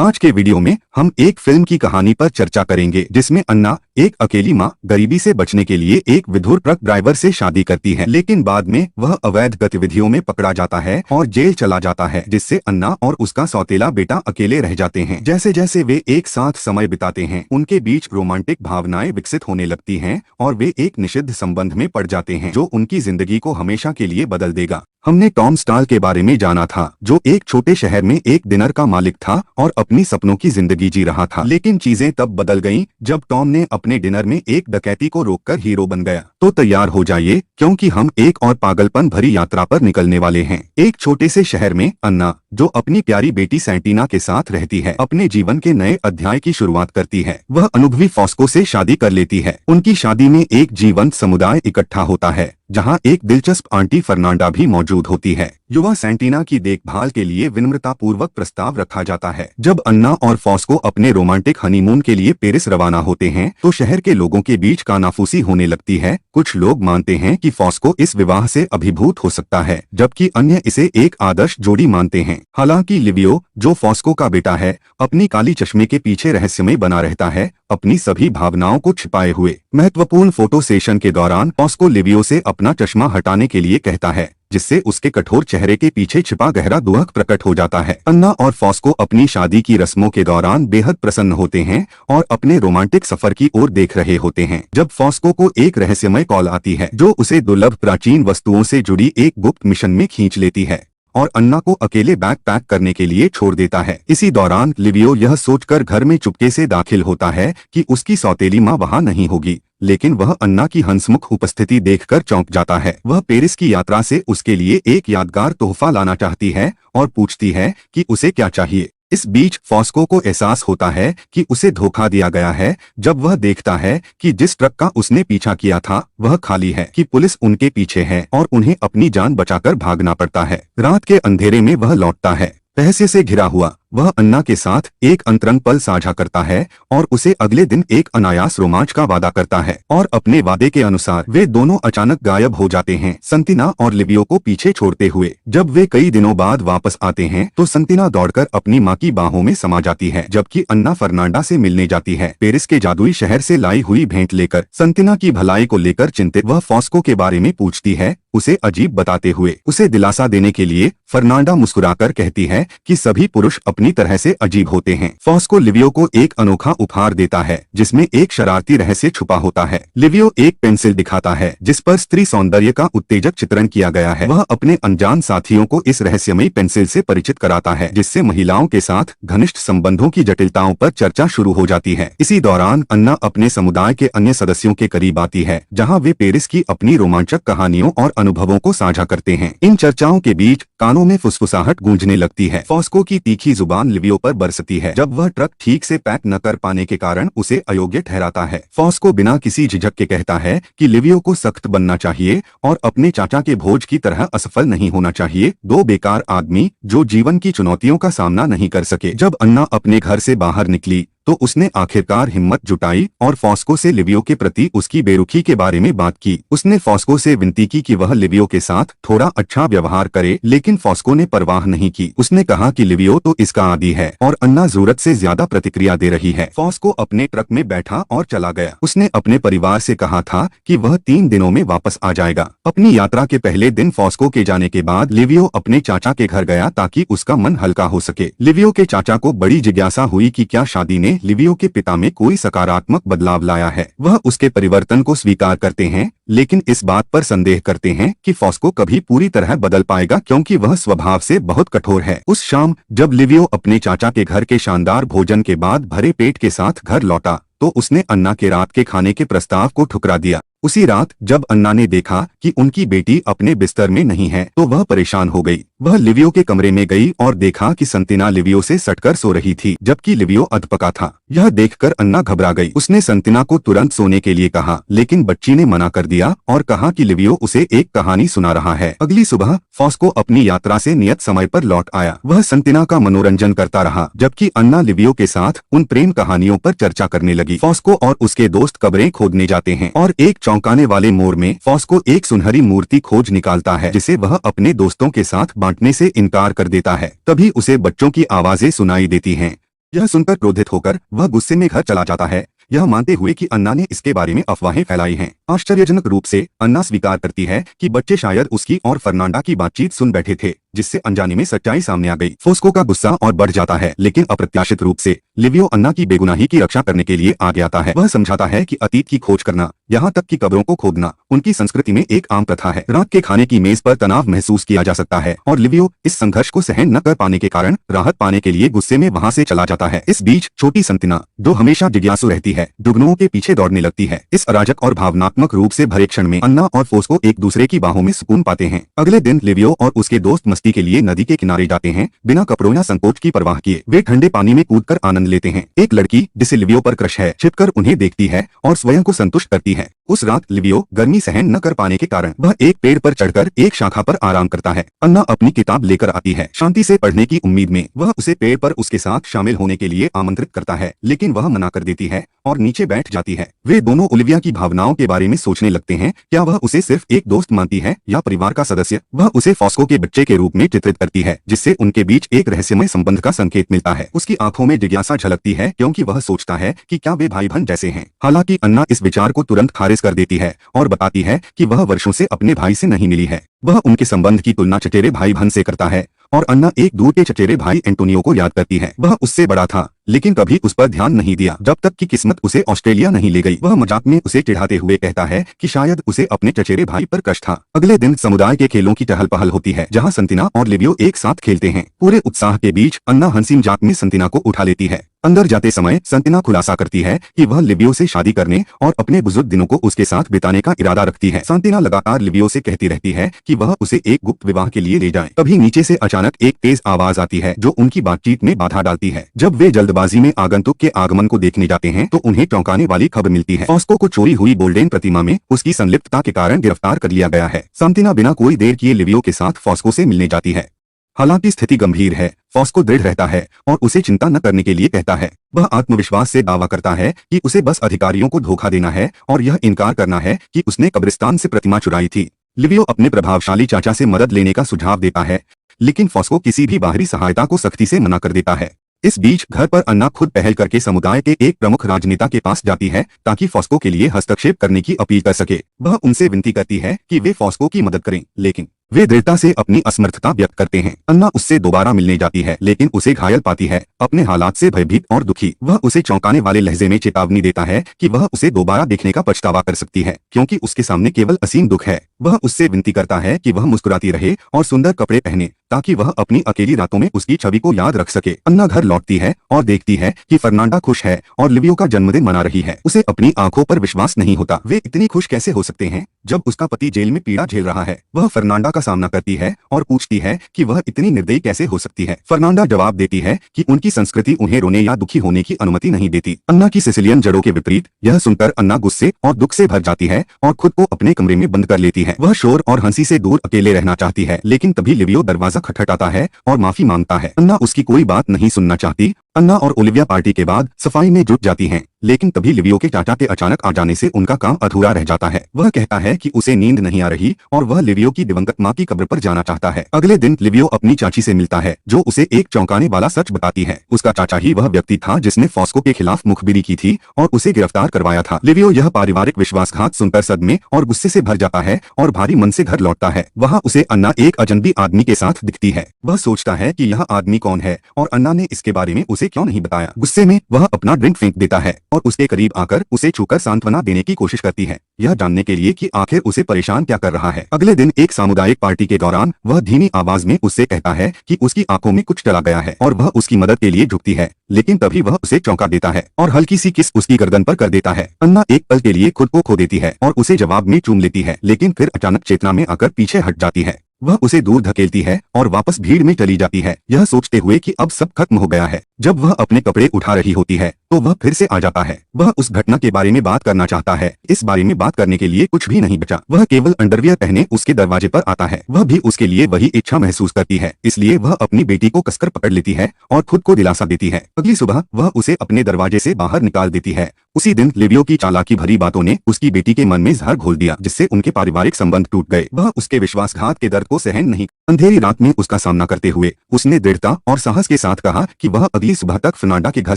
आज के वीडियो में हम एक फिल्म की कहानी पर चर्चा करेंगे जिसमें अन्ना, एक अकेली माँ, गरीबी से बचने के लिए एक विधुर ट्रक ड्राइवर से शादी करती है, लेकिन बाद में वह अवैध गतिविधियों में पकड़ा जाता है और जेल चला जाता है, जिससे अन्ना और उसका सौतेला बेटा अकेले रह जाते हैं। जैसे जैसे वे एक साथ समय बिताते हैं, उनके बीच रोमांटिक भावनाएं विकसित होने लगती हैं और वे एक निषिद्ध संबंध में पड़ जाते हैं जो उनकी जिंदगी को हमेशा के लिए बदल देगा। हमने टॉम स्टाल के बारे में जाना था, जो एक छोटे शहर में एक डिनर का मालिक था और अपनी सपनों की जिंदगी जी रहा था। लेकिन चीजें तब बदल गईं जब टॉम ने अपने डिनर में एक डकैती को रोककर हीरो बन गया। तो तैयार हो जाइए, क्योंकि हम एक और पागलपन भरी यात्रा पर निकलने वाले हैं। एक छोटे से शहर में अन्ना, जो अपनी प्यारी बेटी सैंटीना के साथ रहती है, अपने जीवन के नए अध्याय की शुरुआत करती है। वह अनुभवी फॉस्को से शादी कर लेती है। उनकी शादी में एक जीवंत समुदाय इकट्ठा होता है, जहां एक दिलचस्प आंटी फर्नांडा भी मौजूद होती है। युवा सैंटीना की देखभाल के लिए विनम्रता पूर्वक प्रस्ताव रखा जाता है। जब अन्ना और फॉस्को अपने रोमांटिक हनीमून के लिए पेरिस रवाना होते हैं, तो शहर के लोगों के बीच कानाफूसी होने लगती है। कुछ लोग मानते हैं कि फॉस्को इस विवाह से अभिभूत हो सकता है, जबकि अन्य इसे एक आदर्श जोड़ी मानते हैं। हालांकि लिवियो, जो फॉस्को का बेटा है, अपनी काली चश्मे के पीछे रहस्यमय बना रहता है, अपनी सभी भावनाओं को छिपाए हुए। महत्वपूर्ण फोटो सेशन के दौरान फॉस्को लिवियो से अपना चश्मा हटाने के लिए कहता है, जिससे उसके कठोर चेहरे के पीछे छिपा गहरा दुख प्रकट हो जाता है। अन्ना और फॉस्को अपनी शादी की रस्मों के दौरान बेहद प्रसन्न होते हैं और अपने रोमांटिक सफर की ओर देख रहे होते हैं, जब फॉस्को को एक रहस्यमय कॉल आती है जो उसे दुर्लभ प्राचीन वस्तुओं से जुड़ी एक गुप्त मिशन में खींच लेती है और अन्ना को अकेले बैग पैक करने के लिए छोड़ देता है। इसी दौरान लिवियो यह सोचकर घर में चुपके से दाखिल होता है कि उसकी सौतेली माँ वहाँ नहीं होगी, लेकिन वह अन्ना की हंसमुख उपस्थिति देखकर चौंक जाता है। वह पेरिस की यात्रा से उसके लिए एक यादगार तोहफा लाना चाहती है और पूछती है कि उसे क्या चाहिए। इस बीच फॉस्को को एहसास होता है कि उसे धोखा दिया गया है, जब वह देखता है कि जिस ट्रक का उसने पीछा किया था वह खाली है, कि पुलिस उनके पीछे है और उन्हें अपनी जान बचाकर भागना पड़ता है। रात के अंधेरे में वह लौटता है, रहस्य से घिरा हुआ। वह अन्ना के साथ एक अंतरंग पल साझा करता है और उसे अगले दिन एक अनायास रोमांच का वादा करता है, और अपने वादे के अनुसार वे दोनों अचानक गायब हो जाते हैं, संतिना और लिवियो को पीछे छोड़ते हुए। जब वे कई दिनों बाद वापस आते हैं तो संतिना दौड़कर अपनी माँ की बाहों में समा जाती है, जबकि अन्ना फर्नांडा से मिलने जाती है। पेरिस के जादुई शहर से लाई हुई भेंट लेकर संतिना की भलाई को लेकर चिंतित वह फॉस्को के बारे में पूछती है, उसे अजीब बताते हुए। उसे दिलासा देने के लिए फर्नांडा मुस्कुराकर कहती है कि सभी पुरुष अपनी तरह से अजीब होते हैं। फॉस्को लिवियो को एक अनोखा उपहार देता है जिसमें एक शरारती रहस्य छुपा होता है। लिवियो एक पेंसिल दिखाता है जिस पर स्त्री सौंदर्य का उत्तेजक चित्रण किया गया है। वह अपने अनजान साथियों को इस रहस्यमयी पेंसिल से परिचित कराता है, जिससे महिलाओं के साथ घनिष्ठ संबंधों की जटिलताओं पर चर्चा शुरू हो जाती है। इसी दौरान अन्ना अपने समुदाय के अन्य सदस्यों के करीब आती है, जहाँ वे पेरिस की अपनी रोमांचक कहानियों और अनुभवों को साझा करते हैं। इन चर्चाओं के बीच कानों में फुसफुसाहट गूंजने लगती है। फॉस्को की तीखी जुबान लिवियो पर बरसती है जब वह ट्रक ठीक से पैक न कर पाने के कारण उसे अयोग्य ठहराता है। फॉस्को बिना किसी झिझक के कहता है कि लिवियो को सख्त बनना चाहिए और अपने चाचा के भोज की तरह असफल नहीं होना चाहिए, दो बेकार आदमी जो जीवन की चुनौतियों का सामना नहीं कर सके। जब अन्ना अपने घर से बाहर निकली तो उसने आखिरकार हिम्मत जुटाई और फॉस्को से लिवियो के प्रति उसकी बेरुखी के बारे में बात की। उसने फॉस्को से विनती की कि वह लिवियो के साथ थोड़ा अच्छा व्यवहार करे, लेकिन फॉस्को ने परवाह नहीं की। उसने कहा कि लिवियो तो इसका आदी है और अन्ना जरूरत से ज्यादा प्रतिक्रिया दे रही है। फॉस्को अपने ट्रक में बैठा और चला गया। उसने अपने परिवार से कहा था कि वह 3 दिनों में वापस आ जाएगा। अपनी यात्रा के पहले दिन फॉस्को के जाने के बाद लिवियो अपने चाचा के घर गया ताकि उसका मन हल्का हो सके। लिवियो के चाचा को बड़ी जिज्ञासा हुई कि क्या शादी ने लिवियो के पिता में कोई सकारात्मक बदलाव लाया है। वह उसके परिवर्तन को स्वीकार करते हैं, लेकिन इस बात पर संदेह करते हैं कि फॉस्को कभी पूरी तरह बदल पाएगा, क्योंकि वह स्वभाव से बहुत कठोर है। उस शाम जब लिवियो अपने चाचा के घर के शानदार भोजन के बाद भरे पेट के साथ घर लौटा तो उसने अन्ना के रात के खाने के प्रस्ताव को ठुकरा दिया। उसी रात जब अन्ना ने देखा कि उनकी बेटी अपने बिस्तर में नहीं है तो वह परेशान हो गई। वह लिवियो के कमरे में गई और देखा कि संतिना लिवियो से सटकर सो रही थी, जबकि लिवियो अधपका था। यह देखकर अन्ना घबरा गई। उसने संतिना को तुरंत सोने के लिए कहा, लेकिन बच्ची ने मना कर दिया और कहा कि लिवियो उसे एक कहानी सुना रहा है। अगली सुबह फॉस्को अपनी यात्रा से नियत समय पर लौट आया। वह संतिना का मनोरंजन करता रहा, जबकि अन्ना लिवियो के साथ उन प्रेम कहानियों पर चर्चा करने लगी। फॉस्को और उसके दोस्त कब्रें खोदने जाते हैं और एक चौंकाने वाले मोड़ में फॉस्को एक सुनहरी मूर्ति खोज निकालता है, जिसे वह अपने दोस्तों के साथ बांटने से इनकार कर देता है। तभी उसे बच्चों की आवाजें सुनाई देती हैं। यह सुनकर क्रोधित होकर वह गुस्से में घर चला जाता है, यह मानते हुए कि अन्ना ने इसके बारे में अफवाहें फैलाई हैं। आश्चर्यजनक रूप से अन्ना स्वीकार करती है कि बच्चे शायद उसकी और फर्नांडा की बातचीत सुन बैठे थे, जिससे अनजाने में सच्चाई सामने आ गई। फोस्को का गुस्सा और बढ़ जाता है, लेकिन अप्रत्याशित रूप से लिवियो अन्ना की बेगुनाही की रक्षा करने के लिए आगे आता है। वह समझाता है कि अतीत की खोज करना, यहाँ तक कि कब्रों को खोदना, उनकी संस्कृति में एक आम प्रथा है। रात के खाने की मेज पर तनाव महसूस किया जा सकता है और लिवियो इस संघर्ष को सहन न कर पाने के कारण राहत पाने के लिए गुस्से में वहाँ से चला जाता है। इस बीच छोटी संतिना, जो हमेशा जिज्ञासु रहती है, दुगनुओं के पीछे दौड़ने लगती है। इस अराजक और भावनात्मक रूप से भरे क्षण में अन्ना और फोस्को एक दूसरे की बाहों में सुकून पाते हैं। अगले दिन लिवियो और उसके दोस्त मस्ती के लिए नदी के किनारे जाते हैं, बिना कपड़ों या संकोच की परवाह किए। वे ठंडे पानी में कूदकर आनंद लेते हैं। एक लड़की जिसे लिवियो पर क्रश है छिपकर उन्हें देखती है और स्वयं को संतुष्ट करती है। उस रात लिवियो गर्मी सहन न कर पाने के कारण वह एक पेड़ पर चढ़कर एक शाखा पर आराम करता है। अन्ना अपनी किताब लेकर आती है, शांति से पढ़ने की उम्मीद में। वह उसे पेड़ पर उसके साथ शामिल होने के लिए आमंत्रित करता है, लेकिन वह मना कर देती है और नीचे बैठ जाती है। वे दोनों ओलिविया की भावनाओं के बारे में सोचने लगते हैं। क्या वह उसे सिर्फ एक दोस्त मानती है या परिवार का सदस्य? वह उसे फॉस्को के बच्चे के रूप में चित्रित करती है, जिससे उनके बीच एक रहस्यमय संबंध का संकेत मिलता है। उसकी आंखों में जिज्ञासा झलकती है, क्योंकि वह सोचता है कि क्या वे भाई बहन जैसे हैं। हालांकि अन्ना इस विचार को तुरंत खारिज कर देती है और बताती है कि वह वर्षों से अपने भाई से नहीं मिली है। वह उनके संबंध की तुलना चचेरे भाई बहन से करता है और अन्ना एक दूर के चचेरे भाई एंटोनियो को याद करती है। वह उससे बड़ा था, लेकिन कभी उस पर ध्यान नहीं दिया जब तक कि किस्मत उसे ऑस्ट्रेलिया नहीं ले गई। वह मजाक में उसे चिढ़ाते हुए कहता है कि शायद उसे अपने चचेरे भाई पर क्रश था। अगले दिन समुदाय के खेलों की चहल पहल होती है, जहां संतिना और लिवियो एक साथ खेलते हैं। पूरे उत्साह के बीच अन्ना हंसी मजाक में संतिना को उठा लेती है। अंदर जाते समय संतिना खुलासा करती है कि वह लिवियो से शादी करने और अपने बुजुर्ग दिनों को उसके साथ बिताने का इरादा रखती है। संतिना लगातार लिवियो से कहती रहती है कि वह उसे एक गुप्त विवाह के लिए ले जाए। तभी नीचे से अचानक एक तेज आवाज आती है, जो उनकी बातचीत में बाधा डालती है। जब वे जल्दबाजी में आगंतुक के आगमन को देखने जाते हैं, तो उन्हें चौंकाने वाली खबर मिलती है। फॉस्को को चोरी हुई गोल्डन प्रतिमा में उसकी संलिप्तता के कारण गिरफ्तार कर लिया गया है। संतिना बिना कोई देर किए लिवियो के साथ फॉस्को से मिलने जाती है। हालांकि स्थिति गंभीर है, फॉस्को दृढ़ रहता है और उसे चिंता न करने के लिए कहता है। वह आत्मविश्वास से दावा करता है कि उसे बस अधिकारियों को धोखा देना है और यह इनकार करना है कि उसने कब्रिस्तान से प्रतिमा चुराई थी। लिवियो अपने प्रभावशाली चाचा से मदद लेने का सुझाव देता है, लेकिन फॉस्को किसी भी बाहरी सहायता को सख्ती से मना कर देता है। इस बीच घर पर अन्ना खुद पहल करके समुदाय के एक प्रमुख राजनेता के पास जाती है, ताकि फॉस्को के लिए हस्तक्षेप करने की अपील कर सके। वह उनसे विनती करती है कि वे फॉस्को की मदद करें, लेकिन वे दृढ़ता से अपनी असमर्थता व्यक्त करते हैं। अन्ना उससे दोबारा मिलने जाती है, लेकिन उसे घायल पाती है। अपने हालात से भयभीत और दुखी, वह उसे चौंकाने वाले लहजे में चेतावनी देता है कि वह उसे दोबारा देखने का पछतावा कर सकती है, क्योंकि उसके सामने केवल असीम दुख है। वह उससे विनती करता है कि वह मुस्कुराती रहे और सुंदर कपड़े पहने, ताकि वह अपनी अकेली रातों में उसकी छवि को याद रख सके। अन्ना घर लौटती है और देखती है कि फर्नांडा खुश है और लिवियो का जन्मदिन मना रही है। उसे अपनी आंखों पर विश्वास नहीं होता। वे इतनी खुश कैसे हो सकते हैं जब उसका पति जेल में पीड़ा झेल रहा है। वह फर्नांडा का सामना करती है और पूछती है कि वह इतनी निर्दयी कैसे हो सकती है। फर्नांडा जवाब देती है कि उनकी संस्कृति उन्हें रोने या दुखी होने की अनुमति नहीं देती। अन्ना की सिसिलियन जड़ों के विपरीत यह सुनकर अन्ना गुस्से और दुख से भर जाती है और खुद को अपने कमरे में बंद कर लेती है। वह शोर और हंसी से दूर अकेले रहना चाहती है, लेकिन तभी लिवियो दरवाजा खटखटाता है और माफी मांगता है। अन्ना उसकी कोई बात नहीं सुनना चाहती। अन्ना और ओलिविया पार्टी के बाद सफाई में जुट जाती हैं, लेकिन तभी लिवियो के चाचा के अचानक आ जाने से उनका काम अधूरा रह जाता है। वह कहता है कि उसे नींद नहीं आ रही और वह लिवियो की दिवंगत मां की कब्र पर जाना चाहता है। अगले दिन लिवियो अपनी चाची से मिलता है, जो उसे एक चौंकाने वाला सच बताती है। उसका चाचा ही वह व्यक्ति था जिसने फॉस्को के खिलाफ मुखबिरी की थी और उसे गिरफ्तार करवाया था। लिवियो यह पारिवारिक विश्वासघात सुनकर सदमे और गुस्से से भर जाता है और भारी मन से घर लौटता है। वहाँ उसे अन्ना एक अजनबी आदमी के साथ दिखती है। वह सोचता है कि यह आदमी कौन है और अन्ना ने इसके बारे में उसे क्यों नहीं बताया। गुस्से में वह अपना ड्रिंक फेंक देता है और उसके करीब आकर उसे छूकर सांत्वना देने की कोशिश करती है, यह जानने के लिए कि आखिर उसे परेशान क्या कर रहा है। अगले दिन एक सामुदायिक पार्टी के दौरान वह धीमी आवाज में उससे कहता है कि उसकी आंखों में कुछ चला गया है और वह उसकी मदद के लिए झुकती है, लेकिन तभी वह उसे चौंका देता है और हल्की सी किस उसकी गर्दन पर कर देता है। अन्ना एक पल के लिए खुद को खो देती है और उसे जवाब में चूम लेती है, लेकिन फिर अचानक चेतना में आकर पीछे हट जाती है। वह उसे दूर धकेलती है और वापस भीड़ में चली जाती है, यह सोचते हुए कि अब सब खत्म हो गया है। जब वह अपने कपड़े उठा रही होती है, तो वह फिर से आ जाता है। वह उस घटना के बारे में बात करना चाहता है। इस बारे में बात करने के लिए कुछ भी नहीं बचा। वह केवल अंडरवियर पहने उसके दरवाजे पर आता है। वह भी उसके लिए वही इच्छा महसूस करती है, इसलिए वह अपनी बेटी को कसकर पकड़ लेती है और खुद को दिलासा देती है। अगली सुबह वह उसे अपने दरवाजे से बाहर निकाल देती है। उसी दिन लिवियो की चालाकी भरी बातों ने उसकी बेटी के मन में जहर घोल दिया, जिससे उनके पारिवारिक संबंध टूट गए। वह उसके विश्वासघात के दर्द को सहन नहीं। अंधेरी रात में उसका सामना करते हुए उसने दृढ़ता और साहस के साथ कहा कि वह अगली सुबह तक फर्नांडा के घर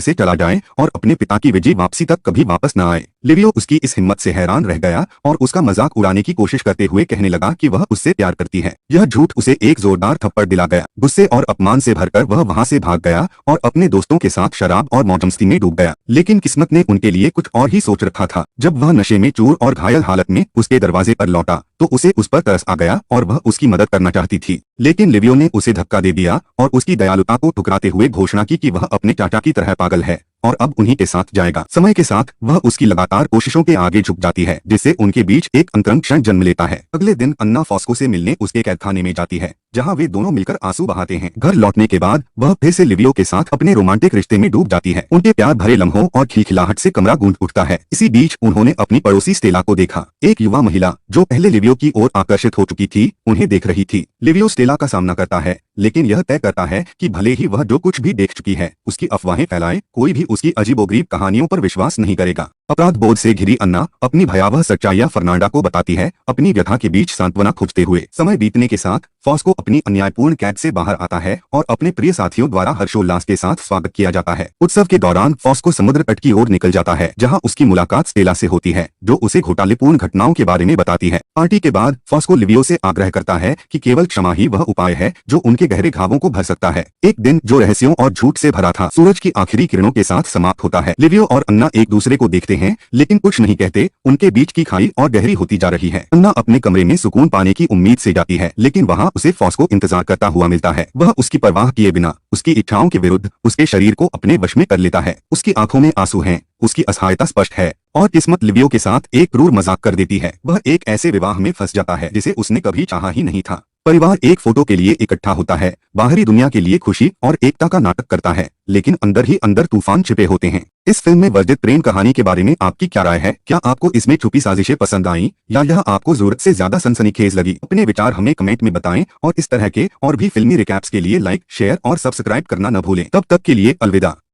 से चला जाए और अपने पिता की विजय वापसी तक कभी वापस न आए। लिवियो उसकी इस हिम्मत से हैरान रह गया और उसका मजाक उड़ाने की कोशिश करते हुए कहने लगा कि वह उससे प्यार करती है। यह झूठ उसे एक जोरदार थप्पड़ दिला गया। गुस्से और अपमान से भरकर वह वहां से भाग गया और अपने दोस्तों के साथ शराब और मौजमस्ती में डूब गया। लेकिन किस्मत ने उनके लिए कुछ और ही सोच रखा था। जब वह नशे में चूर और घायल हालत में उसके दरवाजे पर लौटा तो उसे उस पर तरस आ गया और वह उसकी मदद करना चाहती थी। लेकिन लिवियो ने उसे धक्का दे दिया और उसकी दयालुता को ठुकराते हुए घोषणा की कि वह अपने चाचा की तरह पागल है और अब उन्हीं के साथ जाएगा। समय के साथ वह उसकी लगातार कोशिशों के आगे झुक जाती है, जिससे उनके बीच एक अंतरंग क्षण जन्म लेता है। अगले दिन अन्ना फॉस्को से मिलने उसके कैदखाने में जाती है, जहां वे दोनों मिलकर आंसू बहाते हैं। घर लौटने के बाद वह फिर से लिवियो के साथ अपने रोमांटिक रिश्ते में डूब जाती है। उनके प्यार भरे लम्हों और खिलखिलाहट से कमरा गूंज उठता है। इसी बीच उन्होंने अपनी पड़ोसी स्टेला को देखा। एक युवा महिला जो पहले लिवियो की ओर आकर्षित हो चुकी थी, उन्हें देख रही थी। लिवियो स्टेला का सामना करता है, लेकिन यह तय करता है कि भले ही वह जो कुछ भी देख चुकी है उसकी अफवाहें फैलाए, कोई भी उसकी अजीबोगरीब कहानियों पर विश्वास नहीं करेगा। अपराध बोध से घिरी अन्ना अपनी भयावह सच्चाइयां फर्नांडा को बताती है, अपनी व्यथा के बीच सांत्वना खोजते हुए। समय बीतने के साथ फॉस्को अपनी अन्यायपूर्ण कैद से बाहर आता है और अपने प्रिय साथियों द्वारा हर्षोल्लास के साथ स्वागत किया जाता है। उत्सव के दौरान फॉस्को समुद्र तट की ओर निकल जाता है, जहां उसकी मुलाकात स्टेला से होती है, जो उसे घोटालेपूर्ण घटनाओं के बारे में बताती है। पार्टी के बाद फॉस्को लिवियो से आग्रह करता है कि केवल क्षमा ही वह उपाय है जो उनके गहरे घावों को भर सकता है। एक दिन जो रहस्यों और झूठ से भरा था, सूरज की आखिरी किरणों के साथ समाप्त होता है। लिवियो और अन्ना एक दूसरे को देखते हैं, लेकिन कुछ नहीं कहते। उनके बीच की खाई और गहरी होती जा रही है। अन्ना अपने कमरे में सुकून पाने की उम्मीद से जाती है, लेकिन वहां उसे फॉस्को इंतजार करता हुआ मिलता है। वह उसकी परवाह किए बिना उसकी इच्छाओं के विरुद्ध उसके शरीर को अपने वश में कर लेता है। उसकी आंखों में आंसू हैं, उसकी असहायता स्पष्ट है और किस्मत लिवियो के साथ एक क्रूर मजाक कर देती है। वह एक ऐसे विवाह में फंस जाता है जिसे उसने कभी चाहा ही नहीं था। परिवार एक फोटो के लिए इकट्ठा होता है, बाहरी दुनिया के लिए खुशी और एकता का नाटक करता है, लेकिन अंदर ही अंदर तूफान छिपे होते हैं। इस फिल्म में वर्जित प्रेम कहानी के बारे में आपकी क्या राय है? क्या आपको इसमें छुपी साजिशें पसंद आईं या यह आपको जरूरत से ज्यादा सनसनीखेज लगी? अपने विचार हमें कमेंट में बताएं और इस तरह के और भी फिल्मी रिकैप्स के लिए लाइक, शेयर और सब्सक्राइब करना न भूलें। तब तक के लिए अलविदा।